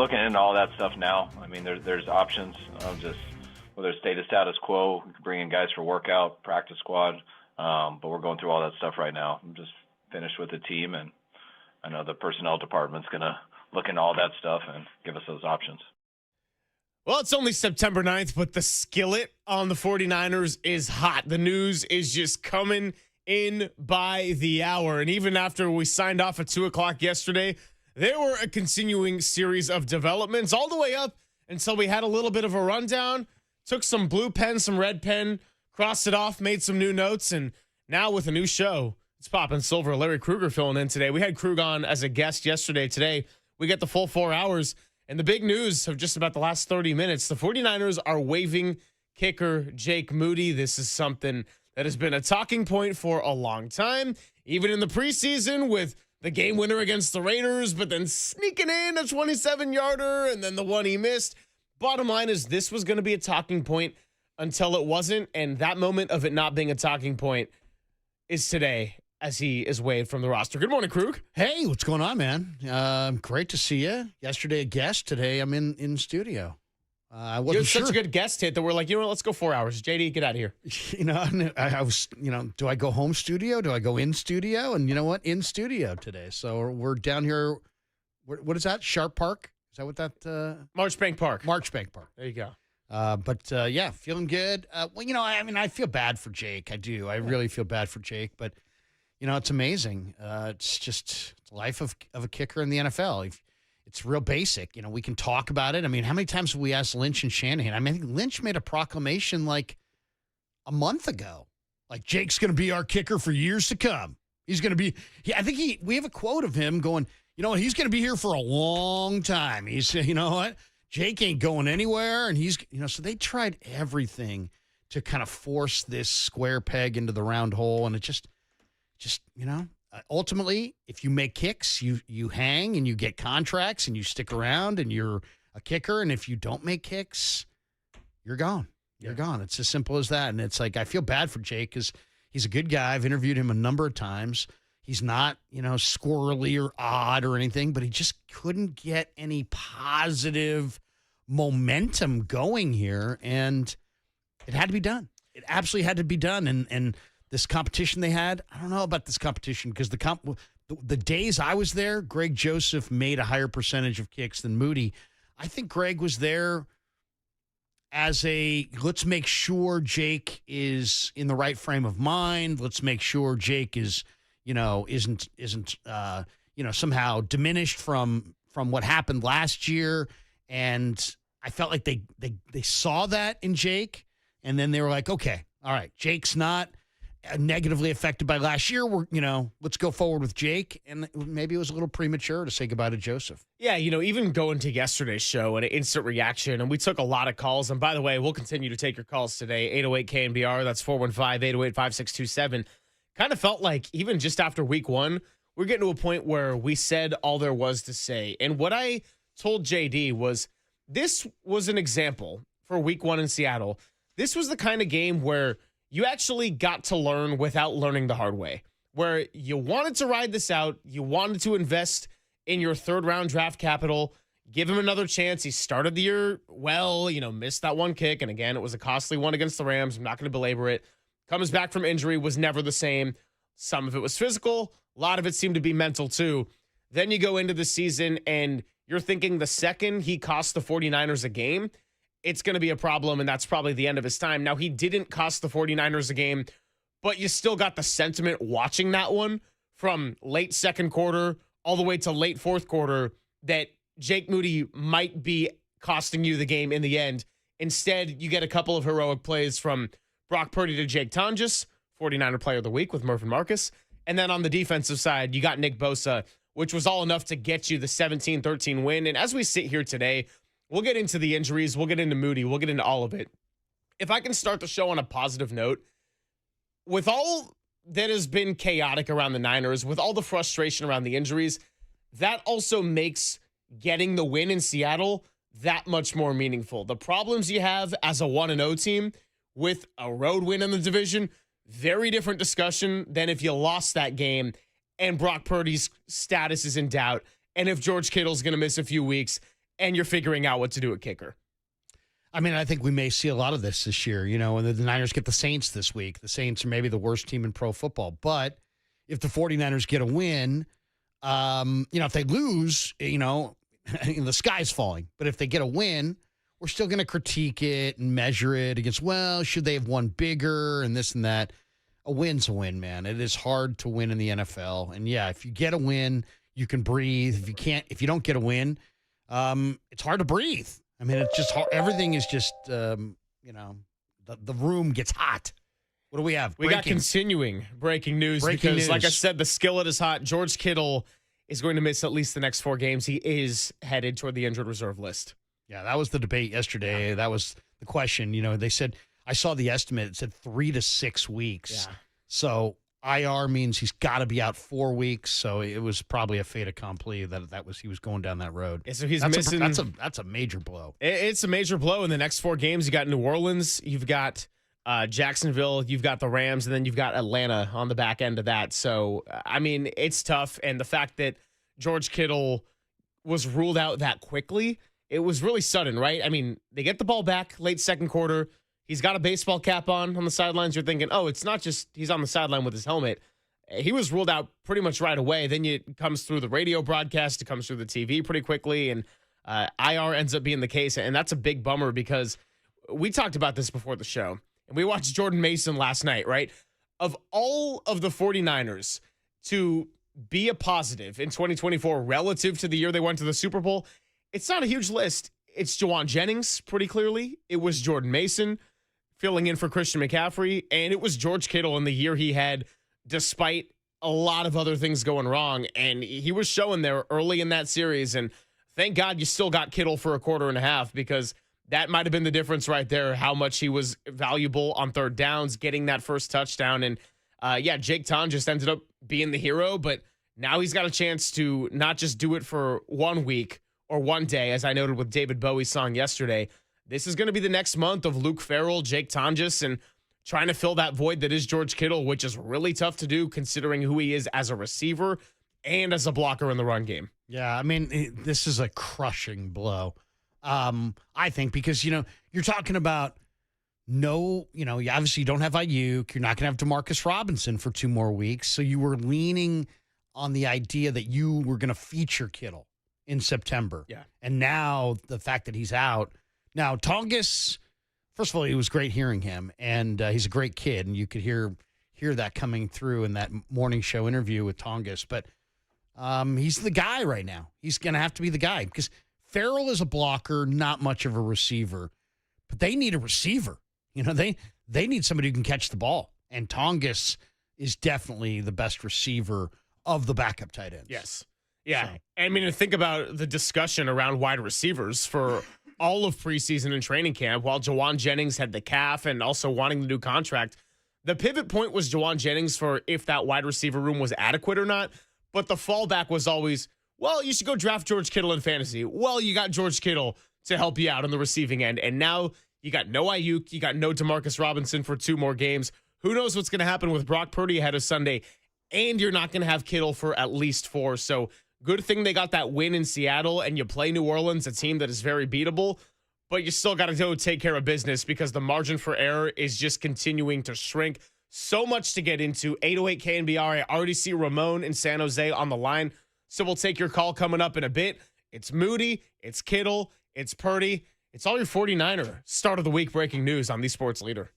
looking into all that stuff now. I mean, there's options. Just whether it's stay the status quo, bring in guys for workout, practice squad. But we're going through all that stuff right now. I'm just finished with the team, and I know the personnel department's going to look into all that stuff and give us those options. Well, it's only September 9th, but the skillet on the 49ers is hot. The news is just coming in by the hour. And even after we signed off at 2 o'clock yesterday, there were a continuing series of developments all the way up until we had a little bit of a rundown, took some blue pen, some red pen, crossed it off, made some new notes, and now with a new show, it's popping silver. Larry Krueger filling in today. We had Krug on as a guest yesterday. Today, we get the full 4 hours. And the big news of just about the last 30 minutes, the 49ers are waiving kicker Jake Moody. This is something that has been a talking point for a long time, even in the preseason with the game winner against the Raiders, but then sneaking in a 27-yarder and then the one he missed. Bottom line is this was going to be a talking point until it wasn't, and that moment of it not being a talking point is today as he is waived from the roster. Good morning, Krug. Hey, what's going on, man? Great to see you. Yesterday a guest, today I'm in studio. I wasn't You're sure. such a good guest hit that we're like, you know what, let's go 4 hours. JD, get out of here. I was, do I go home studio? Do I go in studio? And you know what? In studio today. So we're down here. What is that? Sharp Park? Is that what that? Marchbank Park. Marchbank Park. There you go. Yeah, feeling good. I feel bad for Jake. I do. I really feel bad for Jake. But, it's amazing. It's just life of a kicker in the NFL. It's real basic. We can talk about it. I mean, how many times have we asked Lynch and Shanahan? I mean, I think Lynch made a proclamation like a month ago. Like, Jake's going to be our kicker for years to come. He's going to be we have a quote of him going, he's going to be here for a long time. He's, Jake ain't going anywhere. And he's, so they tried everything to kind of force this square peg into the round hole. And it just, ultimately, if you make kicks, you hang and you get contracts and you stick around and you're a kicker. And if you don't make kicks, you're gone. You're gone. It's as simple as that. And it's like, I feel bad for Jake because he's a good guy. I've interviewed him a number of times. He's not, squirrely or odd or anything, but he just couldn't get any positive momentum going here. And it had to be done. It absolutely had to be done. And this competition they had, I don't know about this competition because the days I was there, Greg Joseph made a higher percentage of kicks than Moody. I think Greg was there as let's make sure Jake is in the right frame of mind. Let's make sure Jake is, isn't somehow diminished from what happened last year. And I felt like they saw that in Jake, and then they were like, okay, all right, Jake's not negatively affected by last year. Let's go forward with Jake. And maybe it was a little premature to say goodbye to Joseph. Yeah, even going to yesterday's show and an instant reaction, and we took a lot of calls. And by the way, we'll continue to take your calls today. 808 KNBR, that's 415-808-5627. Kind of felt like even just after week one, we're getting to a point where we said all there was to say. And what I told JD was this was an example for week one in Seattle. This was the kind of game where you actually got to learn without learning the hard way, where you wanted to ride this out. You wanted to invest in your third-round draft capital, give him another chance. He started the year well, missed that one kick. And again, it was a costly one against the Rams. I'm not going to belabor it. Comes back from injury, was never the same. Some of it was physical. A lot of it seemed to be mental too. Then you go into the season and you're thinking the second he costs the 49ers a game, it's going to be a problem, and that's probably the end of his time. Now, he didn't cost the 49ers a game, but you still got the sentiment watching that one from late second quarter all the way to late fourth quarter that Jake Moody might be costing you the game in the end. Instead, you get a couple of heroic plays from Brock Purdy to Jake Tonjes, 49er Player of the Week with Murphy Marcus. And then on the defensive side, you got Nick Bosa, which was all enough to get you the 17-13 win. And as we sit here today, we'll get into the injuries. We'll get into Moody. We'll get into all of it. If I can start the show on a positive note, with all that has been chaotic around the Niners, with all the frustration around the injuries, that also makes getting the win in Seattle that much more meaningful. The problems you have as a 1-0 team with a road win in the division, very different discussion than if you lost that game and Brock Purdy's status is in doubt and if George Kittle's going to miss a few weeks and you're figuring out what to do at kicker. I mean, I think we may see a lot of this year, when the Niners get the Saints this week. The Saints are maybe the worst team in pro football. But if the 49ers get a win, if they lose, the sky's falling. But if they get a win, we're still going to critique it and measure it against, should they have won bigger and this and that. A win's a win, man. It is hard to win in the NFL. And, if you get a win, you can breathe. If you don't get a win, it's hard to breathe. I mean, it's just hard. Everything is just, the room gets hot. What do we have? We got continuing breaking news because, like I said, the skillet is hot. George Kittle is going to miss at least the next 4 games. He is headed toward the injured reserve list. Yeah, that was the debate yesterday. That was the question. They said, I saw the estimate. It said 3 to 6 weeks. Yeah. So IR means he's got to be out 4 weeks. So it was probably a fait accompli that he was going down that road. Yeah, so he's missing. missing. That's a major blow. It's a major blow in the next 4 games. You got New Orleans, you've got Jacksonville, you've got the Rams, and then you've got Atlanta on the back end of that. So I mean, it's tough. And the fact that George Kittle was ruled out that quickly, it was really sudden, right? I mean, they get the ball back late second quarter. He's got a baseball cap on the sidelines. You're thinking, it's not just he's on the sideline with his helmet. He was ruled out pretty much right away. Then it comes through the radio broadcast. It comes through the TV pretty quickly. And IR ends up being the case. And that's a big bummer because we talked about this before the show. And we watched Jordan Mason last night, right? Of all of the 49ers to be a positive in 2024 relative to the year they went to the Super Bowl, it's not a huge list. It's Juwan Jennings, pretty clearly. It was Jordan Mason filling in for Christian McCaffrey. And it was George Kittle in the year he had, despite a lot of other things going wrong. And he was showing there early in that series. And thank God you still got Kittle for a quarter and a half, because that might have been the difference right there, how much he was valuable on third downs, getting that first touchdown. And Jake Ton just ended up being the hero. But now he's got a chance to not just do it for 1 week or 1 day, as I noted with David Bowie's song yesterday. This is going to be the next month of Luke Farrell, Jake Tonjes, and trying to fill that void that is George Kittle, which is really tough to do considering who he is as a receiver and as a blocker in the run game. Yeah, I mean, this is a crushing blow, I think, because, you're talking about obviously you don't have Ayuk. You're not going to have Demarcus Robinson for 2 more weeks. So you were leaning on the idea that you were going to feature Kittle in September. Yeah. And now the fact that he's out. Now, Tongus, first of all, it was great hearing him, and he's a great kid, and you could hear that coming through in that morning show interview with Tongus. But he's the guy right now. He's going to have to be the guy because Farrell is a blocker, not much of a receiver, but they need a receiver. They need somebody who can catch the ball, and Tongus is definitely the best receiver of the backup tight ends. Yes. Yeah. So. I mean, think about the discussion around wide receivers for all of preseason and training camp. While Juwan Jennings had the calf and also wanting the new contract, the pivot point was Juwan Jennings for if that wide receiver room was adequate or not. But the fallback was always, you should go draft George Kittle in fantasy. Well, you got George Kittle to help you out on the receiving end. And now you got no Ayuk, you got no Demarcus Robinson for 2 more games. Who knows what's going to happen with Brock Purdy ahead of Sunday. And you're not going to have Kittle for at least 4. So good thing they got that win in Seattle, and you play New Orleans, a team that is very beatable, but you still got to go take care of business because the margin for error is just continuing to shrink. So much to get into. 808 KNBR. I already see Ramon in San Jose on the line, so we'll take your call coming up in a bit. It's Moody, it's Kittle, it's Purdy. It's all your 49er start of the week breaking news on the Sports Leader.